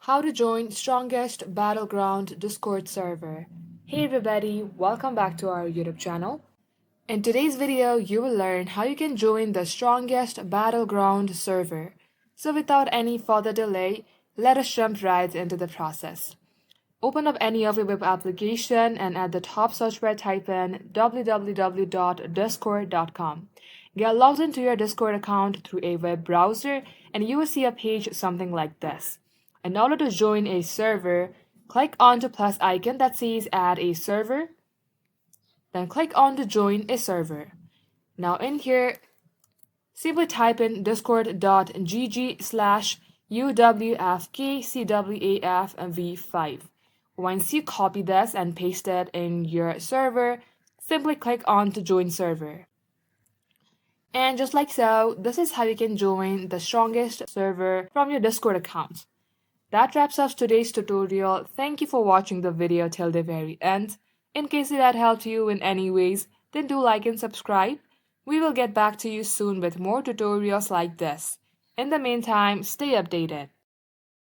How to join strongest battleground Discord server. Hey everybody, welcome back to our YouTube channel. In today's video, you will learn how you can join the strongest battleground server. So without any further delay, let us jump right into the process. Open up any of your web application and at the top search bar type in www.discord.com. Get logged into your Discord account through a web browser and you will see a page something like this. In order to join a server, click on the plus icon that says add a server, then click on to join a server. Now in here, simply type in discord.gg/uwfkcwafv5. Once you copy this and paste it in your server, simply click on to join server. And just like so, this is how you can join the strongest server from your Discord account. That wraps up today's tutorial. Thank you for watching the video till the very end. In case that helped you in any ways, then do like and subscribe. We will get back to you soon with more tutorials like this. In the meantime, stay updated.